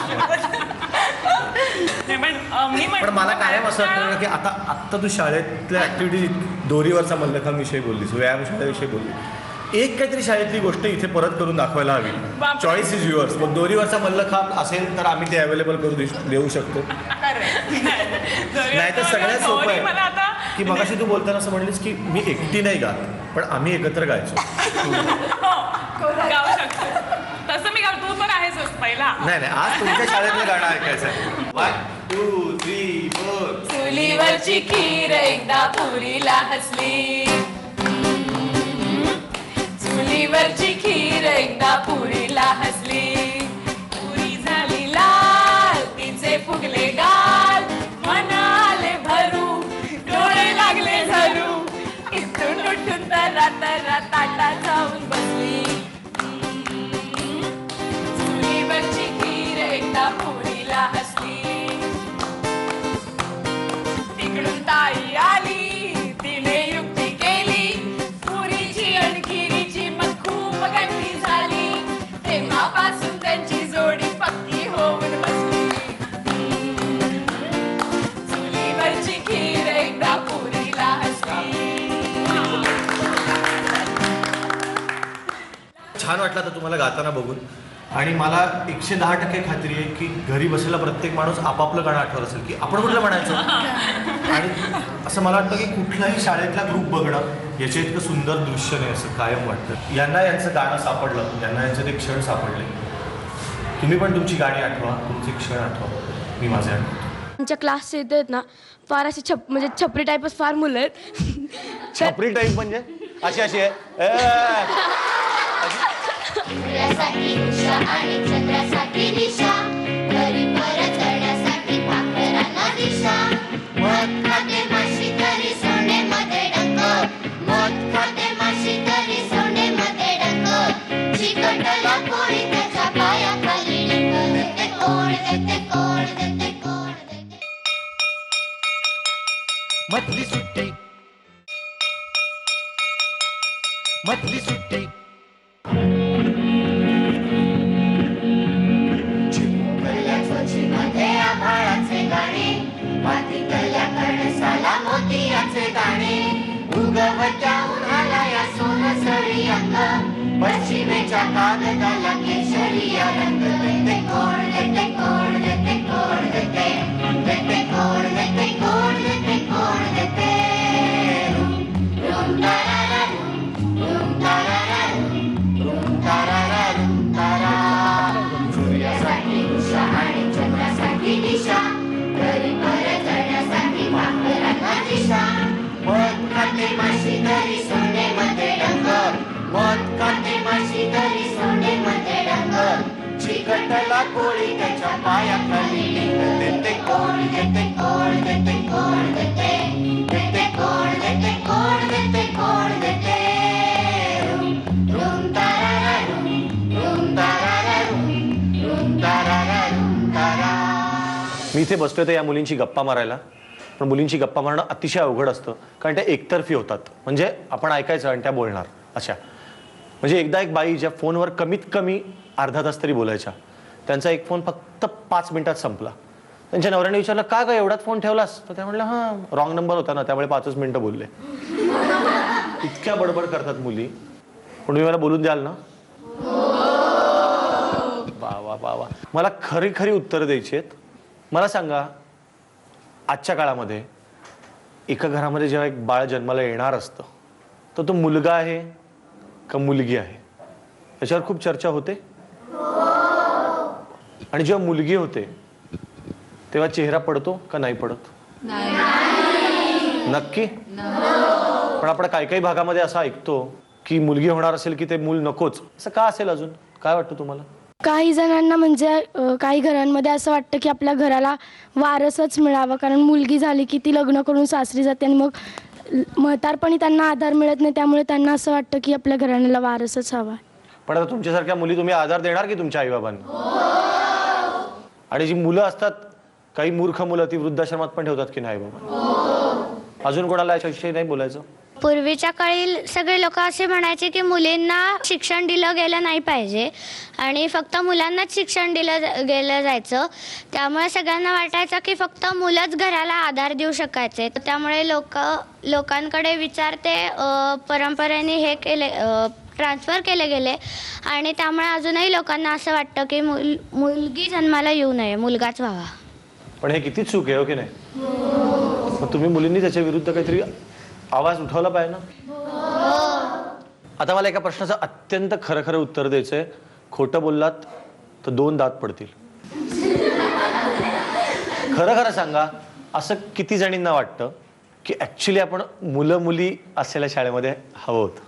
Speaker 2: पण मला कायम असं वाटतं की आता तू शाळेतल्या ऍक्टिव्हिटी, दोरीवरचा मल्लखांब विषयी बोललीस, व्यायामशाळेविषयी बोलली, एक काहीतरी शाळेतली गोष्ट इथे परत करून दाखवायला हवी. Choice is yours. मग दोरीवरचा मल्लखांब असेल तर आम्ही ते अवेलेबल करून देऊ शकतो. नाही तर सगळ्यात सोपं आहे की मगाशी तू बोलताना असं म्हणलीस की मी एकटी नाही गात, पण आम्ही एकत्र गायचो.
Speaker 8: गाऊ शकतो तसं मी तू पण आहेस पहिला.
Speaker 2: नाही आज तुमच्या शाळेतलं गाणं ऐकायचं आहे. 1 2 3 4.
Speaker 6: चुलीवरची खीर एकदा पुरीला हसली, चुलीवरची खीर एकदा पुरीला हसली. पुरी झाली लाल, तिचे फुगले गाल, म्हणाले भरू, डोळे लागले झरू. इथून उठून तरा ताटा जाऊन बसली. चुलीवरची खीर एकदा पुरीला हसली. तिकडून ताई आली, तिने युक्ती केली, पुरीची आणि खिरीची मग खूप गंडी झाली. तेव्हापासून त्यांची जोडी पक्की होऊन बसली. चुलीवरची खीर एकदा पुरीला हसली.
Speaker 2: छान वाटलं तर तुम्हाला गाताना बघून. आणि मला 110% खात्री आहे की घरी बसलेला प्रत्येक माणूस आपापलं गाणं आठवत असेल की आपण कुठलं म्हणायचं. आणि असं मला वाटतं की कुठलाही शाळेतला ग्रुप बघणं याच्या इतकं सुंदर दृश्य नाही असं कायम वाटतं. यांना यांचं गाणं सापडलं, यांना यांचे ते क्षण सापडले. तुम्ही पण तुमची गाणी आठवा, तुमचे क्षण आठवा. मी माझे आठवतो.
Speaker 7: आमच्या क्लासचे येत आहेत ना फार असे म्हणजे छपरी टाईपच फार मुलं आहेत.
Speaker 2: छपरी टाईप म्हणजे अशी आहे.
Speaker 5: सूर्यासाठी उषा आणि चंद्रासाठी दिशा, घरी परत जाण्यासाठी भाकरांना दिशा. मध खाते माशी तरी सोन्यामध्ये डंक, मध खाते माशी तरी सोन्यामध्ये डंक. चिकटला कोळी त्याच्या पायाखाली डंक, देते कोण देते कोण देते कोण देते.
Speaker 1: मधली सुट्टी, मधली सुट्टी.
Speaker 5: मध्ये आभाळाचे गाणे, मातीतल्या कणसाला मोतियाचे दाणे.
Speaker 1: धावत्या उन्हाला या सोनसरी अंग पश्चिमेच्या कागदाला केशरी रंग देते कोण देते कोण देते कोण देते देते कोण देते कोण देते कोण देते रुम तारारा रुम तारारा रुम तारारा रुम तारा सूर्यासाठी उषा आणि चंद्रासाठी दिशा घरी परत जाण्यासाठी भाकरांना दिशा मत खाते माशी तरी सोनेमध्ये रंग मत खाते माशी तरी सोनेमध्ये रंग चिकटला कोळी त्याच्या पायाखाली लिंग देते कोण देते कोण देते कोण देते देते कोण देते कोण देते कोण देते रुम तारारा रुम तारारा रुम तारारा रुम तारा.
Speaker 2: मी इथे बसतोय तर या मुलींची गप्पा मारायला, पण मुलींची गप्पा मारणं अतिशय अवघड असतं कारण त्या एकतर्फी होतात. म्हणजे आपण ऐकायचं आणि त्या बोलणार अशा. म्हणजे एकदा एक बाई ज्या फोनवर कमीत कमी अर्धा तास तरी बोलायच्या, त्यांचा एक फोन फक्त 5 मिनिटात संपला. त्यांच्या नवऱ्याने विचारलं का ग एवढाच फोन ठेवलास? तर त्या म्हणलं हां रॉंग नंबर होता ना त्यामुळे 5च मिनिटं बोलले. इतक्या बडबड करतात मुली. पण तुम्ही मला बोलून द्याल ना? वा वा वा वा. मला खरी खरी उत्तरं द्यायची आहेत. मला सांगा, आजच्या काळामध्ये एका घरामध्ये जेव्हा एक बाळ जन्माला येणार असतं तर तो मुलगा आहे का मुलगी आहे याच्यावर खूप चर्चा होते. आणि जेव्हा मुलगी होते तेव्हा चेहरा पडतो का नाही पडत? नक्की. पण आपण काही काही भागामध्ये असं ऐकतो की मुलगी होणार असेल की ते मूल नकोच. असं का असेल? अजून काय वाटतं तुम्हाला?
Speaker 7: काही जणांना म्हणजे काही घरांमध्ये असं वाटतं की आपल्या घराला वारसच मिळावं, कारण मुलगी झाली की ती लग्न करून सासरी जाते आणि मग म्हातारपणी त्यांना आधार मिळत नाही, त्यामुळे त्यांना असं वाटतं की आपल्या घराण्याला वारसच हवा.
Speaker 2: पण आता तुमच्यासारख्या मुली तुम्ही आधार देणार की तुमच्या आईबाबांना? आणि जी मुलं असतात, काही मूर्ख मुलं ती वृद्धाश्रमात पण ठेवतात की नाही बाबा? अजून कोणाला याच्याविषयी नाही बोलायचं?
Speaker 11: पूर्वीच्या काळी सगळे लोक असे म्हणायचे की मुलींना शिक्षण दिलं गेलं नाही पाहिजे आणि फक्त मुलांनाच शिक्षण दिलं गेलं जायचं. त्यामुळे सगळ्यांना वाटायचं की फक्त मुलंच घराला आधार देऊ शकायचे. त्यामुळे लोकांकडे विचार ते परंपरेने हे केले, ट्रान्सफर केले गेले आणि त्यामुळे अजूनही लोकांना असं वाटतं की मुलगी जन्माला येऊ नये, मुलगाच व्हावा.
Speaker 2: पण हे किती चूक आहे हो की नाही? मग तुम्ही मुलींनी त्याच्या विरुद्ध काहीतरी आवाज उठवला पाहिजे ना. आता मला एका प्रश्नाचं अत्यंत खरं खरं उत्तर द्यायचंय. खोटं बोललात तर 2 दात पडतील. खरं खरं सांगा, असं किती जणींना वाटतं की ऍक्च्युली आपण मुलं मुली असलेल्या शाळेमध्ये हवं होतं?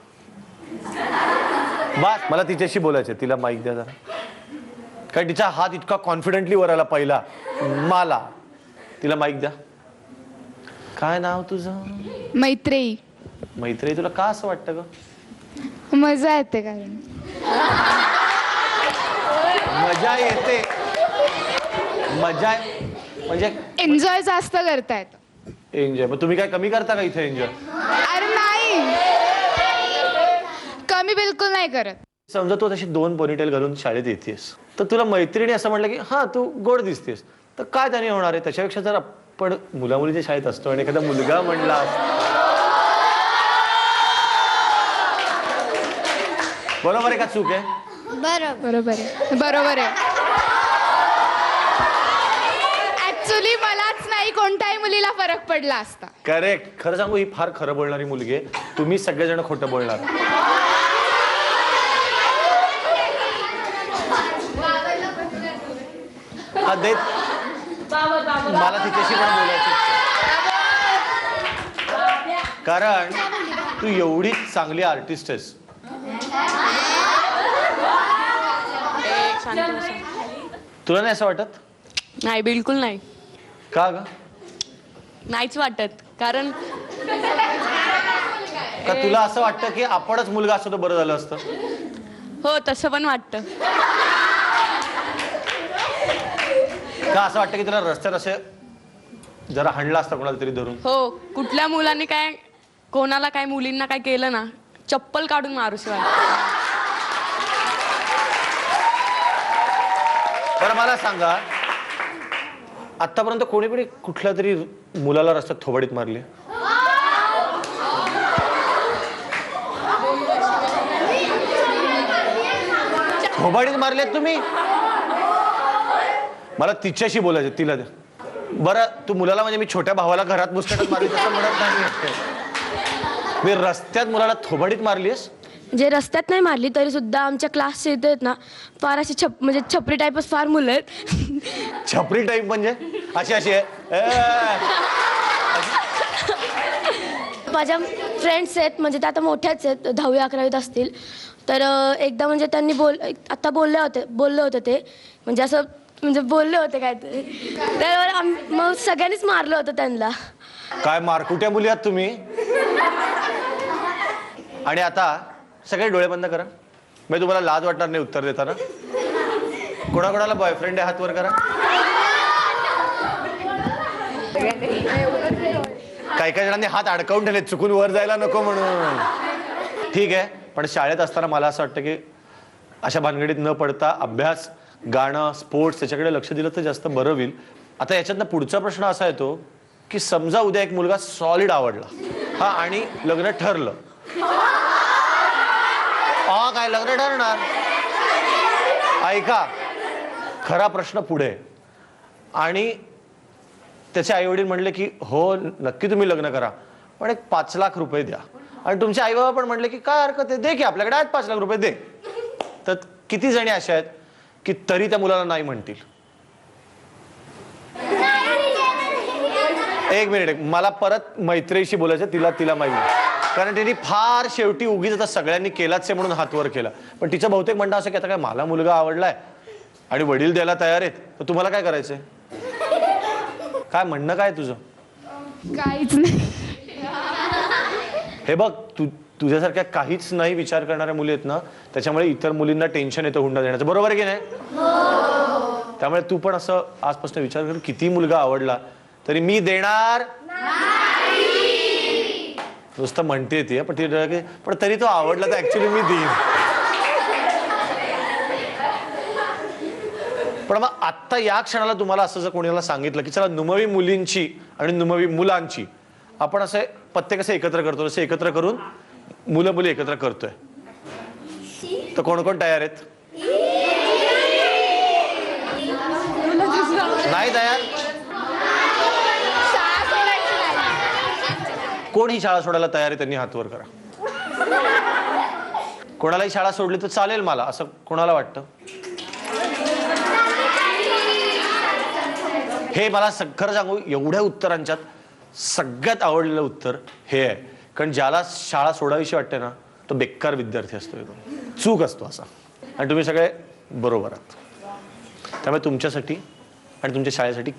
Speaker 2: बस मला तिच्याशी बोलायचं. तिला माईक द्या जरा. कारण तिचा हात इतका कॉन्फिडेंटली वर आला पहिला. मला तिला माईक द्या. काय नाव तुझं?
Speaker 9: मैत्रेयी.
Speaker 2: मैत्रेयी. तुला का असं वाटतं ग?
Speaker 9: मजा येते. कारण
Speaker 2: मजा येते. मजा म्हणजे
Speaker 9: एन्जॉय जास्त करतायत.
Speaker 2: एन्जॉय. मग तुम्ही काय कमी करता का इथे एन्जॉय?
Speaker 9: अरे नाही, कमी बिलकुल नाही करत.
Speaker 2: समजा तू तशी 2 पोनीटेल घालून शाळेत येतेस तर तुला मैत्रिणी असं म्हटलं की हा तू गोड दिसतेस, तर काय त्याने होणार आहे? त्याच्यापेक्षा जर आपण मुलामुलीच्या शाळेत असतो आणि एखादा मुलगा म्हणला बरोबर आहे का चूक आहे?
Speaker 9: बरोबर आहे. बरोबर आहे. ऍक्च्युली मलाच नाही कोणत्याही मुलीला फरक पडला असता.
Speaker 2: करेक्ट. खरं सांगू, ही फार खरं बोलणारी मुलगी आहे. तुम्ही सगळेजण खोटं बोलणार. देत मला तिच्याशी पण बोलायचं, कारण तू एवढी चांगली आर्टिस्ट आहेस. तुला नाही असं वाटत?
Speaker 6: नाही, बिलकुल नाही.
Speaker 2: का ग?
Speaker 6: नाहीच वाटत. कारण
Speaker 2: का तुला असं वाटतं की आपणच मुलगा असतो तर बरं झालं असतं?
Speaker 6: हो, तसं पण वाटतं.
Speaker 2: का असं वाटतं की तुला रस्त्यात असे जरा हाणला असता कोणाला तरी धरून?
Speaker 6: हो, कुठल्या मुलांनी काय कोणाला काय मुलींना काय केलं ना, चप्पल काढून मारूशी वाटतं.
Speaker 2: बरं मला सांगा, आतापर्यंत कोणी कुठल्या तरी मुलाला रस्त्यात थोबाडीत मारली? थोबाडीत मारलेत तुम्ही? मला तिच्याशी बोलायचं, तिला द्या. बरं तू मुलाला म्हणजे मी छोट्या भावाला घरात मुस्कटात मारली तसं म्हणत नाही. मी रस्त्यात मुलाला थोबाडीत मारलीस?
Speaker 7: जे रस्त्यात नाही मारली तरी सुद्धा आमच्या क्लासचे इथे आहेत ना फार अशी म्हणजे छपरी टाईपच फार मुलं आहेत.
Speaker 2: छपरी टाईप म्हणजे अशी अशी आहे?
Speaker 7: माझ्या फ्रेंड्स आहेत म्हणजे त्या आता मोठ्याच आहेत, 10वी 11वीत असतील. तर एकदा म्हणजे त्यांनी आता बोलले होते ते म्हणजे असं म्हणजे बोलले होते काय ते, तर मग सगळ्यांनीच मारलं होतं त्यांना.
Speaker 2: काय मारकुट्या मुली आहात तुम्ही? आणि आता सगळे डोळे बंद करा. मी तुम्हाला लाज वाटणार नाही उत्तर देताना. कोणाकोणाला बॉयफ्रेंड आहे हात वर करा. काही काही जणांनी हात अडकवून ठेवले चुकून वर जायला नको म्हणून. ठीक आहे, पण शाळेत असताना मला असं वाटतं की अशा भानगडीत न पडता अभ्यास, गाणं, स्पोर्ट्स त्याच्याकडे लक्ष दिलं तर जास्त बरं होईल. आता याच्यातनं पुढचा प्रश्न असा येतो की समजा उद्या एक मुलगा सॉलिड आवडला हा आणि लग्न ठरलं. काय लग्न ठरणार? ऐका, खरा प्रश्न पुढे. आणि त्याचे आई वडील म्हणले की हो नक्की तुम्ही लग्न करा पण एक 5 लाख रुपये द्या. आणि तुमचे आई बाबा पण म्हणले की काय हरकत आहे, दे की आपल्याकडे आहेत 5 लाख रुपये दे. तर किती जणी अशा आहेत की तरी त्या मुलाला नाही म्हणतील? एक मिनिट, मला परत मैत्रीशी बोलायचं, तिला माहिती. कारण त्यांनी फार शेवटी उगीच आता सगळ्यांनी केलाच आहे म्हणून हात वर केला. पण तिचं बहुतेक म्हणणं असं की आता काय मला मुलगा आवडलाय आणि वडील द्यायला तयार आहेत तर तुम्हाला काय करायचंय? काय म्हणणं काय तुझं?
Speaker 9: काहीच नाही.
Speaker 2: हे बघ, तुझ्यासारख्या काहीच नाही विचार करणाऱ्या मुली आहेत ना, त्याच्यामुळे इतर मुलींना टेन्शन येतं हुंडा देण्याचं. बरोबर आहे की नाही? त्यामुळे तू पण असं आजपासून विचार कर, किती मुलगा आवडला तरी मी देणार नुसतं म्हणते ती, पण तरी तो आवडला तर ऍक्च्युली मी देईन. पण मग आत्ता या क्षणाला तुम्हाला असं जर कोणाला सांगितलं की चला नुमवी मुलींची आणि नुमवी मुलांची आपण असे पत्ते कसे एकत्र करतो असे एकत्र करून मुलं मुली एकत्र करतोय, तर कोण कोण तयार आहेत? नाही तयार? कोण ही शाळा सोडायला तयार आहे त्यांनी हात वर करा. कोणालाही शाळा सोडली तर चालेल मला असं कोणाला वाटतं? हे मला खरं सांगू, एवढ्या उत्तरांच्यात सगळ्यात आवडलेलं उत्तर हे आहे. कारण ज्याला शाळा सोडावीशी वाटते ना तो बेकार विद्यार्थी असतो, चूक असतो असा. आणि तुम्ही सगळे बरोबर आहात. त्यामुळे तुमच्यासाठी आणि तुमच्या शाळेसाठी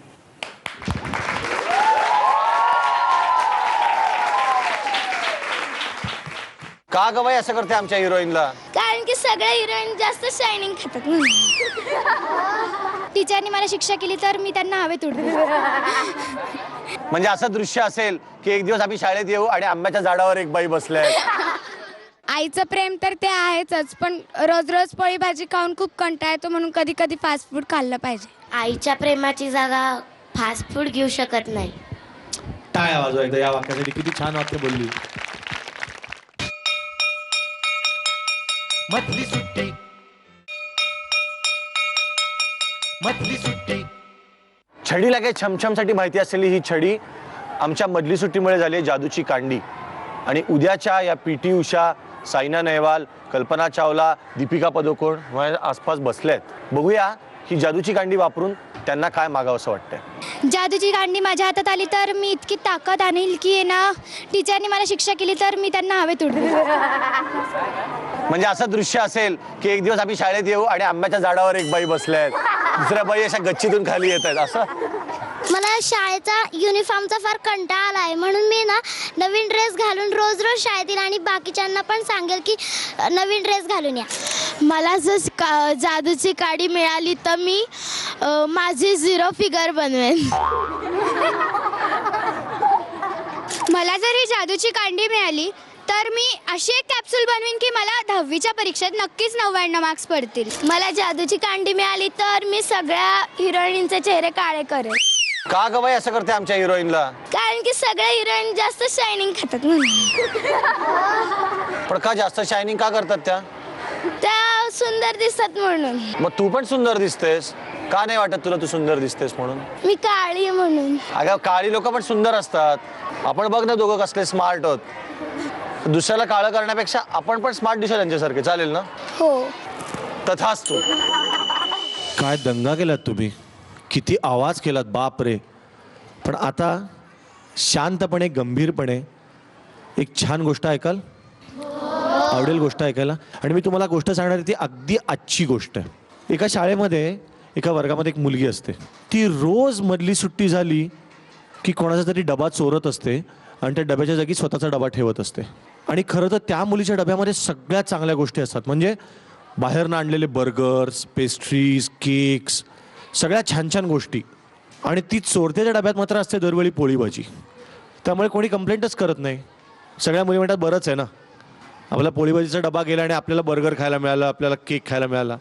Speaker 2: का गवाई असं करते आमच्या हिरोईनला?
Speaker 11: कारण की सगळ्या हिरोईन जास्त शायनिंग खातात. टीचरनी मला शिक्षा केली तर मी त्यांना हवेत उडते.
Speaker 2: म्हणजे असं दृश्य असेल की एक दिवस आम्ही शाळेत येऊ आणि आंब्याच्या झाडावर एक बाई बसले.
Speaker 11: आईचं प्रेम तर ते आहेच, पण रोज रोज पोळी भाजी खाऊन खूप कंटाळा येतो म्हणून कधी कधी फास्ट फूड खाल्लं पाहिजे. आईच्या प्रेमाची जागा फास्ट फूड घेऊ शकत नाही.
Speaker 3: टाळ्या वाजवा एकदा या वाक्यासाठी. किती छान वाक्य बोलली.
Speaker 1: मधली सुट्टी, मधली सुट्टी.
Speaker 2: छडीला काही छमछमसाठी माहिती असलेली ही छडी आमच्या मधली सुट्टीमुळे झाली जादूची कांडी. आणि उद्याच्या या PT उषा, सायना नेहवाल, कल्पना चावला, दीपिका पदुकोण माझ्या आसपास बसल्यात. बघूया ही जादूची कांडी वापरून त्यांना काय मागावं असं वाटतंय.
Speaker 11: जादूची कांडी माझ्या हातात आली तर मी इतकी ताकद आणील की ना टीचरनी मला शिक्षा केली तर मी त्यांना हवेत उडते.
Speaker 2: म्हणजे असं दृश्य असेल की एक दिवस आम्ही शाळेत येऊ आणि आंब्याच्या झाडावर एक बाई बसल्यात, दुसऱ्या बाई अशा गच्चीतून खाली येत आहेत. असं
Speaker 11: मला शाळेचा युनिफॉर्मचा फार कंटाळा आलाय म्हणून मी ना नवीन ड्रेस घालून रोज रोज शाळेत येईल आणि बाकीच्यांना पण सांगेल की नवीन ड्रेस घालून या. मला जर जादूची काडी मिळाली तर मी माझी 0 फिगर बनवेन. मला जर ही जादूची कांडी मिळाली तर मी अशी एक कॅप्सूल बनवीन की मला 10वीच्या परीक्षेत नक्कीच 99 मार्क्स पडतील. मला जादूची कांडी मिळाली तर मी सगळ्या हिरोईनचे चेहरे काळे करेन.
Speaker 2: का गवाई असं करते आमच्या हिरोईनला?
Speaker 11: कारण की सगळ्या हिरोईन जास्त शायनिंग खातात.
Speaker 2: पण का जास्त शायनिंग का करतात त्या?
Speaker 11: त्या
Speaker 7: सुंदर दिसतात म्हणून.
Speaker 2: मग तू पण सुंदर दिसतेस. का नाही वाटत तुला तू सुंदर दिसतेस म्हणून?
Speaker 7: मी काळी आहे म्हणून.
Speaker 2: अगं काळी लोक पण सुंदर असतात. आपण बघ ना दोघं कसले स्मार्ट आहोत. दुसऱ्याला काळं करण्यापेक्षा आपण पण स्मार्ट दिसू त्यांच्यासारखे. चालेल ना?
Speaker 7: हो.
Speaker 2: तथास्तु.
Speaker 3: काय दंगा केलात तुम्ही, किती आवाज केलात, बाप रे. पण आता शांतपणे गंभीरपणे एक छान गोष्ट ऐकाल? आवडेल गोष्ट ऐकायला? आणि मी तुम्हाला गोष्ट सांगणार आहे ती अगदी आजची गोष्ट आहे. एका शाळेमध्ये एका वर्गामध्ये एक मुलगी असते. ती रोज मधली सुट्टी झाली की कोणाचा तरी डबा चोरत असते आणि त्या डब्याच्या जागी स्वतःचा डबा ठेवत असते. आणि खरं तर त्या मुलीच्या डब्यामध्ये सगळ्यात चांगल्या गोष्टी असतात. म्हणजे बाहेरनं आणलेले बर्गर्स, पेस्ट्रीज, केक्स, सगळ्या छान छान गोष्टी. आणि ती चोरतेच्या डब्यात मात्र असते दरवेळी पोळी भाजी. त्यामुळे कोणी कंप्लेंटच करत नाही. सगळ्या मुली म्हणतात बरंच आहे ना, आपला पोळी भाजीचा डबा गेला आणि आपल्याला बर्गर खायला मिळालं, आपल्याला केक खायला मिळाला.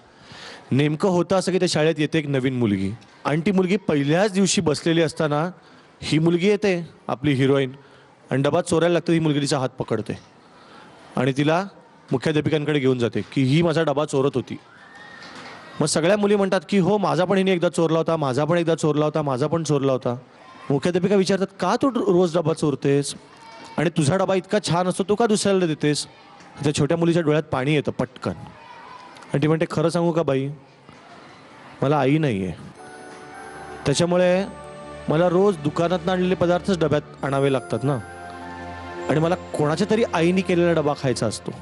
Speaker 3: नेमकं होतं असं की त्या शाळेत येते एक नवीन मुलगी आणि ती मुलगी पहिल्याच दिवशी बसलेली असताना ही मुलगी येते आपली हिरोईन आणि डबा चोरायला लागतं. ही मुलगी तिचा हात पकडते आणि तिला मुख्याध्यापिकांकडे घेऊन जाते की ही माझा डबा चोरत होती. मग सगळ्या मुली म्हणतात की हो, माझा पण हिने एकदा चोरला होता, माझा पण एकदा चोरला होता, माझा पण चोरला होता. मुख्याध्यापिका विचारतात का तू रोज डबा चोरतेस आणि तुझा डबा इतका छान असतो, तू का दुसऱ्याला देतेस? त्या छोट्या मुलीच्या डोळ्यात पाणी येतं पटकन आणि ती म्हणते खरं सांगू का बाई, मला आई नाही आहे, त्याच्यामुळे मला रोज दुकानात आणलेले पदार्थच डब्यात आणावे लागतात ना. आणि मला कोणाच्या तरी आईने केलेला डबा खायचा असतो,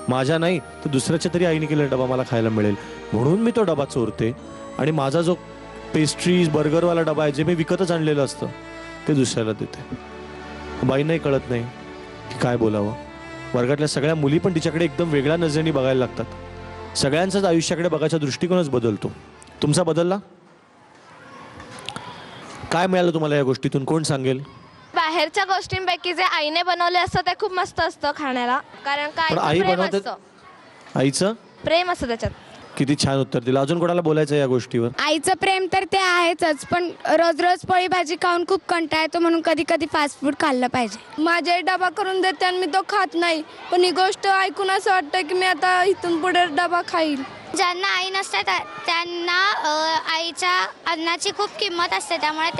Speaker 3: माझ्या नाही तर दुसऱ्याच्या तरी आईने केलेला डबा मला खायला मिळेल, म्हणून मी तो डबा चोरते. आणि माझा जो पेस्ट्रीज बर्गरवाला डबा आहे जे मी विकतच आणलेलं असतं ते दुसऱ्याला देते. बाईंनाही कळत नाही की काय बोलावं. वर्गातल्या सगळ्या मुली पण तिच्याकडे एकदम वेगळ्या नजरेने बघायला लागतात. सगळ्यांचाच आयुष्याकडे बघायचा दृष्टिकोनच बदलतो. तुमचा बदलला? काय मिळालं तुम्हाला या गोष्टीतून, कोण सांगेल?
Speaker 9: बाहेरच्या गोष्टींपैकी जे आईने बनवले असतं ते खूप मस्त असतं खाण्याला, कारण
Speaker 3: पण आई
Speaker 9: काय प्रेम
Speaker 3: बनवते,
Speaker 9: असतं,
Speaker 3: आईचं
Speaker 9: प्रेम असतं त्याच्यात.
Speaker 3: किती छान उत्तर दिलं. अजून कोणाला बोलायचं या गोष्टीवर?
Speaker 7: आईचं प्रेम तर ते आहेच, पण रोज रोज पोळी भाजी खाऊन खूप कंटाळा येतो, म्हणून कधी कधी फास्ट फूड खाल्लं पाहिजे. माझ्या डबा करून देते आणि मी तो खात नाही, पण ही गोष्ट ऐकून असं वाटतं की मी आता इथून पुढे डबा खाईल.
Speaker 11: ज्यांना आई नसते त्यांना आईच्या अन्नाची खूप किंमत असते, त्यामुळे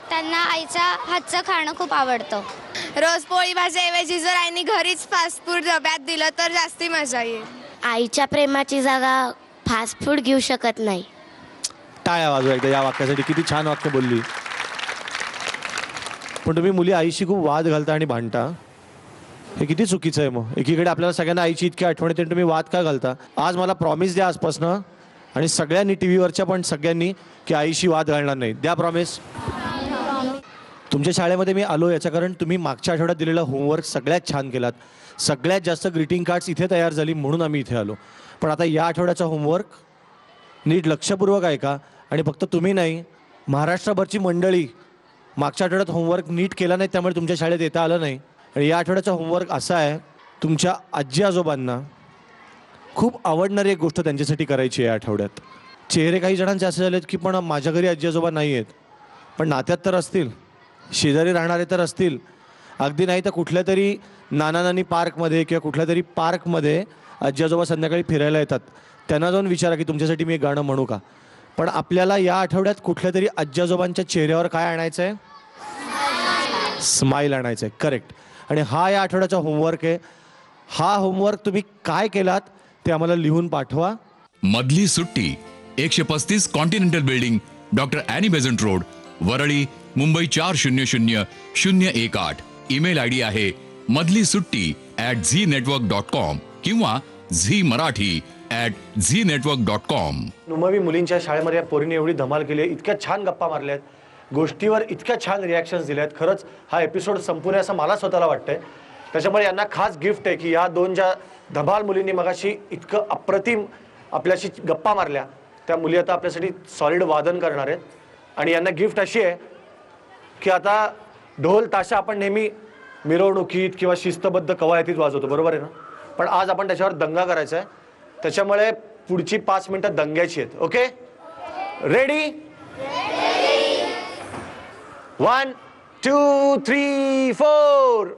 Speaker 11: त्यांना आईच्या हातचं खाणं खूप आवडतं.
Speaker 9: रोज पोळी भाजीऐवजी जर आईने घरीच फास्ट फूड डब्यात दिलं तर जास्ती मजा येईल.
Speaker 11: आईच्या प्रेमाची जागा फास्ट फूड घेऊ शकत नाही.
Speaker 3: टाळ्या वाजवा एकदा या वाक्यासाठी. किती छान वाक्य बोलली. पण तुम्ही मुली आईशी खूप वाद घालता आणि भांडता, हे किती चुकीचं आहे. मग एकीकडे आपल्याला सगळ्यांना आईची इतकी आठवण येते, तुम्ही वाद का घालता? आज मला प्रॉमिस द्या आजपासनं, आणि सगळ्यांनी टी व्हीवरच्या पण सगळ्यांनी, की आईशी वाद घालणार नाही. द्या प्रॉमिस. तुमच्या शाळेमध्ये मी आलो याचं कारण तुम्ही मागच्या आठवड्यात दिलेला होमवर्क सगळ्यात छान केलात. सगळ्यात जास्त ग्रीटिंग कार्ड्स इथे तयार झाली म्हणून आम्ही इथे आलो. पण आता या आठवड्याचा होमवर्क नीट लक्षपूर्वक ऐका. आणि फक्त तुम्ही नाही, महाराष्ट्रभरची मंडळी मागच्या आठवड्यात होमवर्क नीट केला नाही त्यामुळे तुमच्या शाळेत येता आलं नाही. आणि या आठवड्याचा होमवर्क असा आहे, तुमच्या आजी आजोबांना खूप आवडणारी एक गोष्ट त्यांच्यासाठी करायची आहे या आठवड्यात. चेहरे काही जणांचे असे झालेत की पण माझ्या घरी आजी आजोबा नाही आहेत, पण नात्यात तर असतील, शेजारी राहणारे तर असतील, अगदी नाही तर कुठल्या तरी नाना नानी पार्कमध्ये किंवा कुठल्या तरी पार्कमध्ये आजी आजोबा संध्याकाळी फिरायला येतात. त्यांना जाऊन विचारा की तुमच्यासाठी मी एक गाणं म्हणू का. पण आपल्याला या आठवड्यात कुठल्या तरी आजी आजोबांच्या चेहऱ्यावर काय आणायचं आहे? स्माईल आणायचं आहे. करेक्ट. आणि हा या आठवड्याचा होमवर्क आहे. हा होमवर्क तुम्ही काय केलात ते आम्हाला लिहून पाठवा.
Speaker 12: मधली सुट्टी 135 continental building, doctor Annie Besant road, Worli, Mumbai 400018. Email ID आहे madlisutti@znetwork.com किंवा zmarathi@znetwork.com.
Speaker 2: नुमवी मुलींच्या शाळेमध्ये या पोरीने एवढी धमाल केली आहे, इतक्या छान गप्पा मारल्यात, गोष्टीवर इतक्या छान रिॲक्शन्स दिल्यात. खरंच हा एपिसोड संपूर्ण असं मला स्वतःला वाटतंय. त्याच्यामुळे यांना खास गिफ्ट आहे की या दोन ज्या धमाल मुलींनी मगाशी इतकं अप्रतिम आपल्याशी गप्पा मारल्या, त्या मुली आता आपल्यासाठी सॉलिड वादन करणार आहेत. आणि यांना गिफ्ट अशी आहे की आता ढोल ताशा आपण नेहमी मिरवणुकीत किंवा शिस्तबद्ध कवायतीत वाजवतो, बरोबर आहे ना, पण आज आपण त्याच्यावर दंगा करायचा आहे. त्याच्यामुळे पुढची 5 मिनिटं दंग्याची आहेत. Okay, ready? 1 2 3 4.